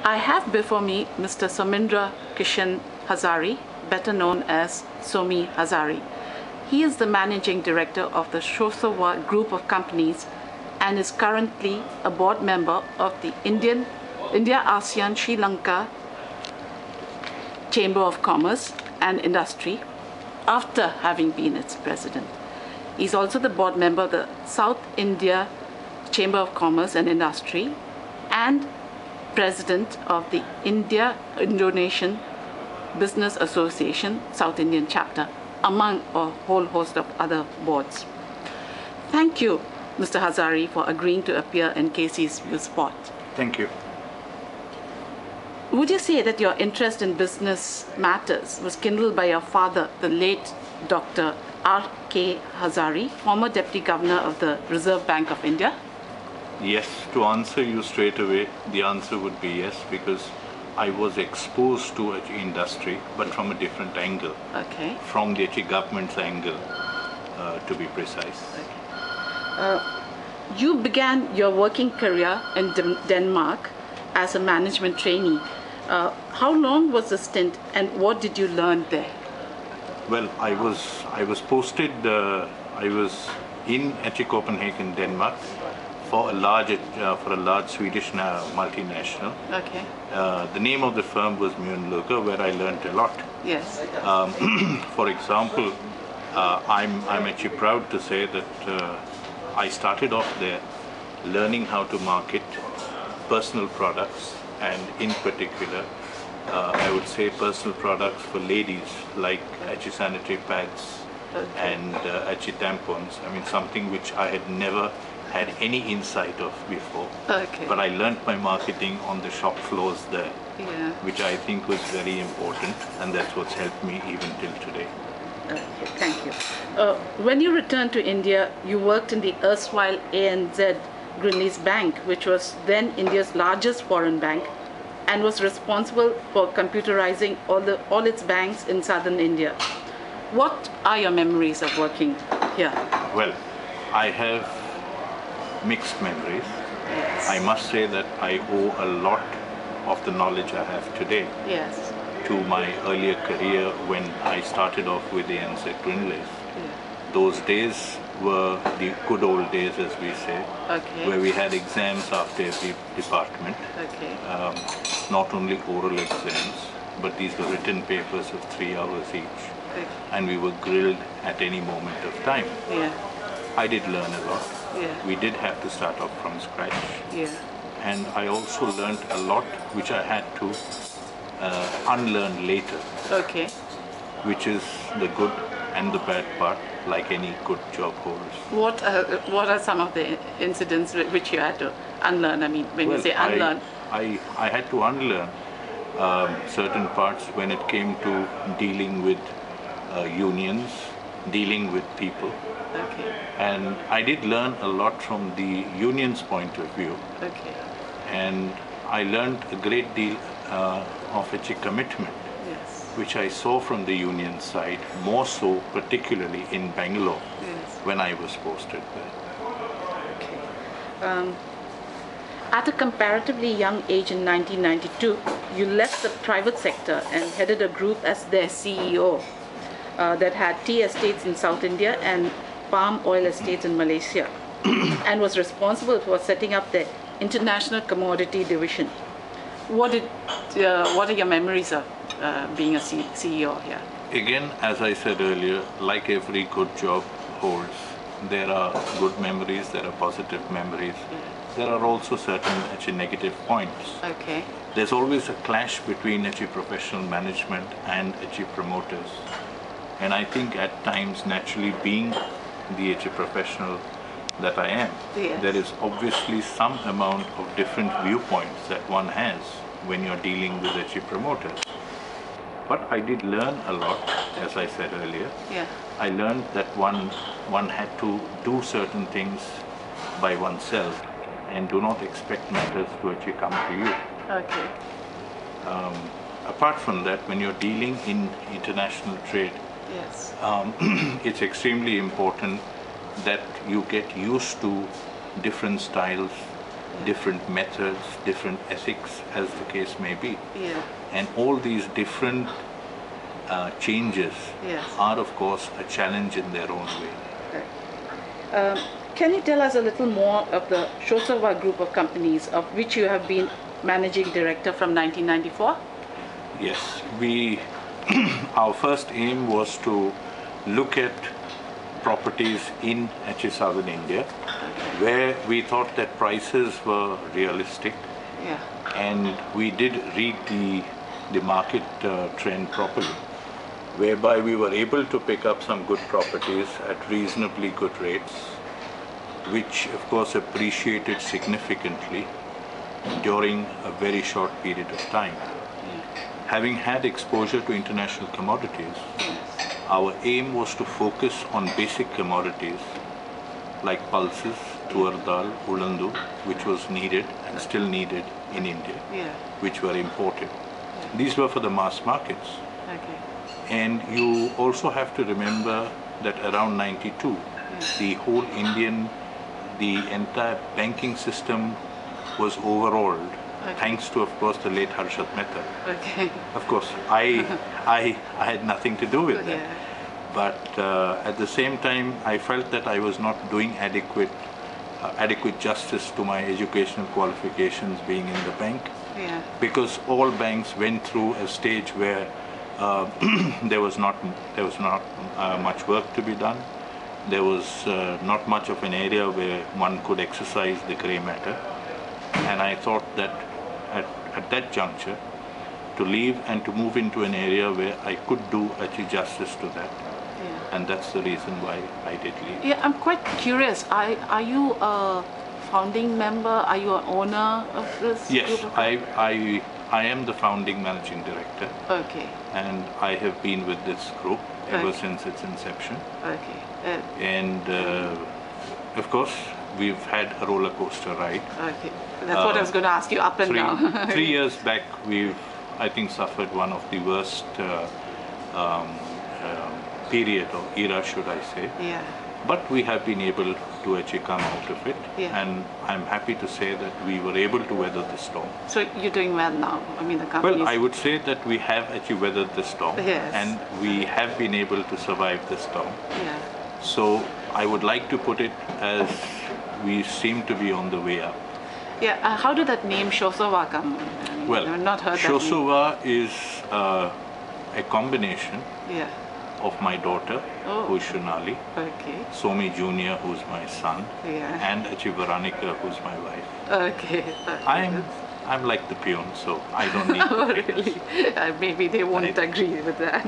I have before me Mr. Somindra Kishan Hazari, better known as Somi Hazari. He is the managing director of the Shosova group of companies and is currently a board member of the India ASEAN Sri Lanka Chamber of Commerce and Industry after having been its president. He's also the board member of the South India Chamber of Commerce and Industry and president of the Indonesian Business Association South Indian chapter, among a whole host of other boards. Thank you, Mr. Hazari, for agreeing to appear in KayCee's ViewSpot. Thank you. Would you say that your interest in business matters was kindled by your father, the late Dr. R.K. Hazari, former Deputy Governor of the Reserve Bank of India? Yes, to answer you straight away, the answer would be yes, because I was exposed to industry, but from a different angle. Okay. From the government's angle, to be precise. Okay. You began your working career in Denmark as a management trainee. How long was the stint, and what did you learn there? Well, I was posted. I was in Copenhagen, Denmark, for a large Swedish multinational. Okay. The name of the firm was Luga, where I learned a lot. Yes. For example, I'm actually proud to say that I started off there learning how to market personal products, and in particular, I would say personal products for ladies, like sanitary pads. Okay. And tampons. I mean, something which I had never had any insight of before. Okay. But I learned my marketing on the shop floors there, yeah, which I think was very important, and that's what's helped me even till today. Okay, thank you. When you returned to India, you worked in the erstwhile ANZ Greenleaf's Bank, which was then India's largest foreign bank, and was responsible for computerizing all its banks in southern India. What are your memories of working here? Well, I have mixed memories. Yes. I must say that I owe a lot of the knowledge I have today, yes, to my earlier career when I started off with the ANZ Greenleaf. yeah. Those days were the good old days, as we say, Okay. where we had exams after every department. Okay. Not only oral exams, but these were written papers of 3 hours each. Okay. And we were grilled at any moment of time. Yeah. I did learn a lot. Yeah. We did have to start off from scratch. Yeah. And I also learned a lot which I had to unlearn later. Okay. Which is the good and the bad part, like any good job holders. What are some of the incidents which you had to unlearn? I mean, when you say unlearn. I had to unlearn certain parts when it came to dealing with unions, dealing with people. Okay. And I did learn a lot from the union's point of view. Okay. And I learned a great deal of commitment, Yes. which I saw from the union side, more so particularly in Bangalore, Yes. when I was posted there. Okay. At a comparatively young age in 1992, you left the private sector and headed a group as their CEO that had tea estates in South India and palm oil estates in Malaysia, and was responsible for setting up the International Commodity Division. What are your memories of being a CEO here? Again, as I said earlier, like every good job holds, there are good memories, there are positive memories. There are also certain negative points. Okay. There's always a clash between professional management and promoters. And I think at times, naturally being the professional that I am, yes, there is obviously some amount of different viewpoints that one has when you're dealing with promoters. But I did learn a lot, as I said earlier. Yeah. I learned that one had to do certain things by oneself and do not expect matters to come to you. Okay. Apart from that, when you're dealing in international trade, yes, it's extremely important that you get used to different styles, different methods, different ethics, as the case may be. Yeah. And all these different changes are, of course, a challenge in their own way. Right. Can you tell us a little more of the Shosova group of companies, of which you have been managing director from 1994? Yes, our first aim was to look at properties in southern India, where we thought that prices were realistic, and we did read the market trend properly, whereby we were able to pick up some good properties at reasonably good rates, which of course appreciated significantly during a very short period of time. Having had exposure to international commodities, our aim was to focus on basic commodities like pulses, tuar dal, ulandu, which was needed and still needed in India, which were imported. These were for the mass markets. And you also have to remember that around 92, the whole the entire banking system was overhauled, thanks to, of course, the late Harshad Mehta. Of course, I had nothing to do with that. But at the same time, I felt that I was not doing adequate justice to my educational qualifications being in the bank, because all banks went through a stage where there was not much work to be done. There was not much of an area where one could exercise the grey matter, and I thought that at that juncture, to leave and to move into an area where I could do actually justice to that. And that's the reason why I did leave. Yeah, I'm quite curious. Are you a founding member? Are you an owner of this group of I am the founding managing director. And I have been with this group ever since its inception. And of course, we've had a roller coaster ride. That's what I was going to ask you, up and down. 3 years back, we've, I think, suffered one of the worst period or era, should I say. But we have been able to actually come out of it, and I'm happy to say that we were able to weather the storm. So you're doing well now? I mean, the company. Well, I would say that we have actually weathered the storm, and we have been able to survive the storm. So I would like to put it as we seem to be on the way up. How did that name Shosova come? Well, I've not heard Shosova is a combination of my daughter, who is Shunali, Somi Jr., who's my son, and Veronica, who's my wife. I'm like the peon, so I don't need to really? Maybe they won't agree with that.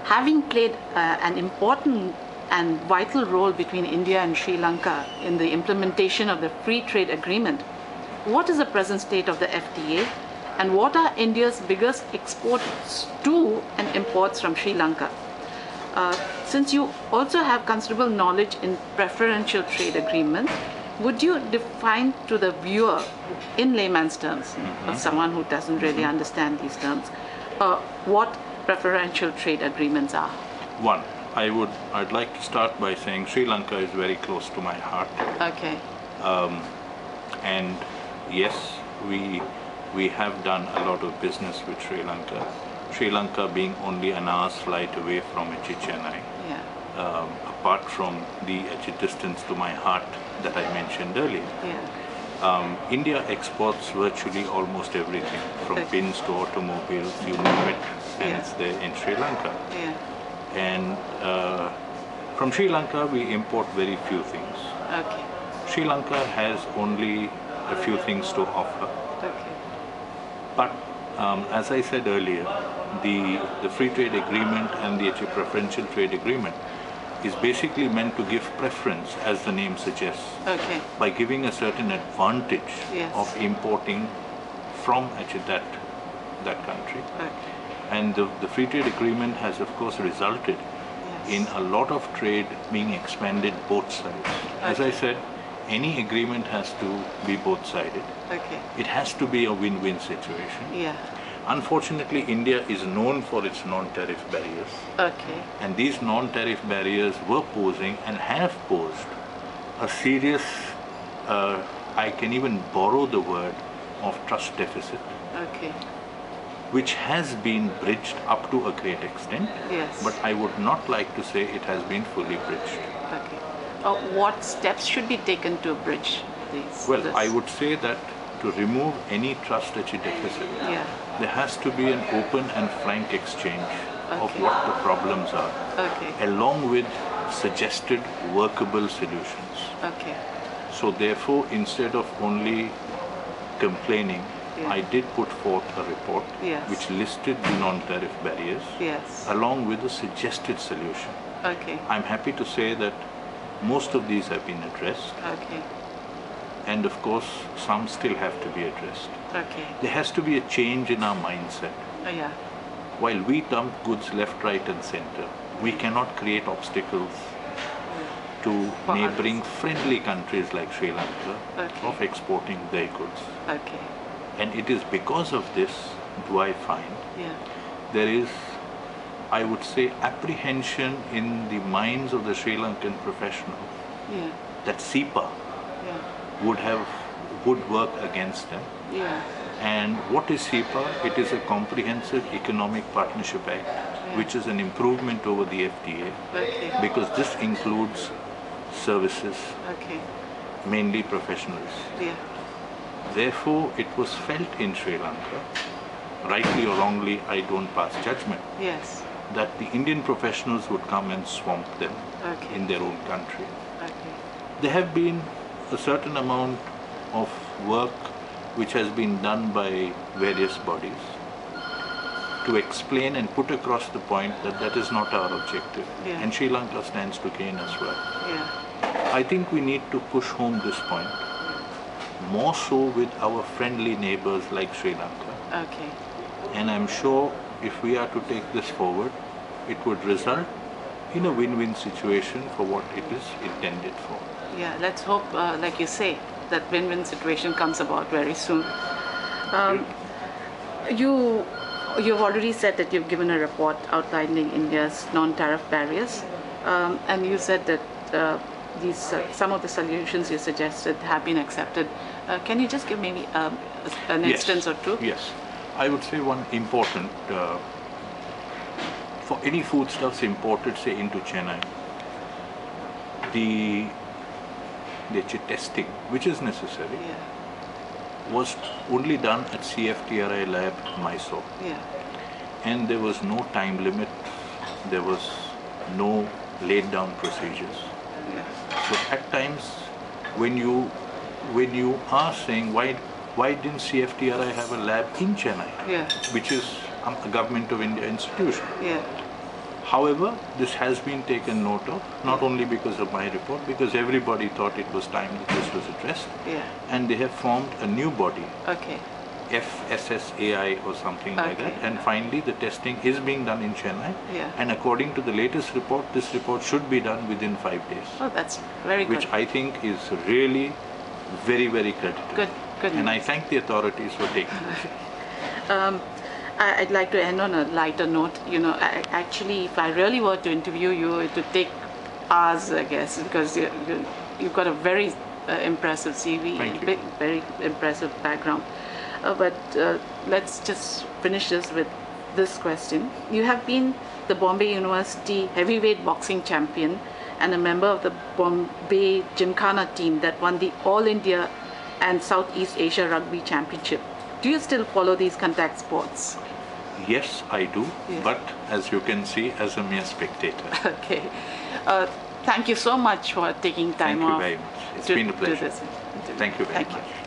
Having played an important and vital role between India and Sri Lanka in the implementation of the free trade agreement, what is the present state of the FTA, and what are India's biggest exports to and imports from Sri Lanka? Since you also have considerable knowledge in preferential trade agreement, would you define to the viewer in layman's terms, of someone who doesn't really understand these terms, what preferential trade agreements are? One, I'd like to start by saying Sri Lanka is very close to my heart. And yes, we have done a lot of business with Sri Lanka. Sri Lanka being only an hour's flight away from Chennai. Apart from the distance to my heart that I mentioned earlier. India exports virtually almost everything, from pins to automobiles, you name it, and it's there in Sri Lanka. And from Sri Lanka we import very few things. Sri Lanka has only a few things to offer. But as I said earlier, the free trade agreement and the preferential trade agreement is basically meant to give preference, as the name suggests, by giving a certain advantage of importing from that country. And the free trade agreement has, of course, resulted in a lot of trade being expanded both sides. As I said, any agreement has to be both-sided. It has to be a win-win situation. Unfortunately, India is known for its non-tariff barriers. And these non-tariff barriers were posing and have posed a serious, I can even borrow the word of trust deficit, Okay. which has been bridged up to a great extent, Yes. but I would not like to say it has been fully bridged. Okay. What steps should be taken to bridge these? Well, I would say that to remove any trust deficit, Yeah. there has to be an open and frank exchange of Okay. what the problems are, Okay. along with suggested workable solutions. Okay. So therefore, instead of only complaining, Yeah. I did put forth a report Yes. which listed the non-tariff barriers Yes. along with a suggested solution. Okay. I'm happy to say that most of these have been addressed, Okay. and of course some still have to be addressed. Okay. There has to be a change in our mindset. Yeah. While we dump goods left, right and center, we cannot create obstacles to For neighboring friendly countries like Sri Lanka Okay. of exporting their goods. Okay. And it is because of this, do I find, Yeah. there is, I would say, apprehension in the minds of the Sri Lankan professionals Yeah. that SEPA Yeah. would work against them. Yeah. And what is SEPA? It is a comprehensive economic partnership act, which is an improvement over the FTA, Okay. because this includes services, Okay. mainly professionals. Yeah. Therefore, it was felt in Sri Lanka, rightly or wrongly, I don't pass judgment, Yes. that the Indian professionals would come and swamp them Okay. in their own country. Okay. There have been a certain amount of work which has been done by various bodies to explain and put across the point that that is not our objective. Yeah. And Sri Lanka stands to gain as well. Yeah. I think we need to push home this point, more so with our friendly neighbors like Sri Lanka. Okay. And I'm sure if we are to take this forward, it would result in a win-win situation for what it is intended for. Yeah. Let's hope, like you say, that win-win situation comes about very soon. You've already said that you've given a report outlining India's non-tariff barriers, and you said that some of the solutions you suggested have been accepted. Can you just give maybe an instance or two? Yes. I would say one important, for any foodstuffs imported, say, into Chennai, the testing, which is necessary, Yeah. was only done at CFTRI lab Mysore. Yeah. And there was no time limit, there was no laid down procedures. Yeah. So at times, when you are saying why didn't CFTRI have a lab in Chennai, Yeah. which is a Government of India institution. Yeah. However, this has been taken note of, not only because of my report, because everybody thought it was time that this was addressed. Yeah. And they have formed a new body, Okay. FSSAI or something like Okay. that. And finally, the testing is being done in Chennai. Yeah. And according to the latest report, this report should be done within 5 days. Oh, that's very good. Which I think is really very, very creditable. Good. Good. And I thank the authorities for taking it. I'd like to end on a lighter note. You know, actually, if I really were to interview you, it would take hours, I guess, because you've got a very impressive CV, Thank you. big, very impressive background. But let's just finish this with this question. You have been the Bombay University heavyweight boxing champion and a member of the Bombay Gymkhana team that won the All India and Southeast Asia Rugby Championship. Do you still follow these contact sports? Yes, I do, Yeah. but as you can see, as a mere spectator. Okay. Thank you so much for taking time Thank you off. very much. It's to been a do pleasure. this interview. Thank you very Thank much. you.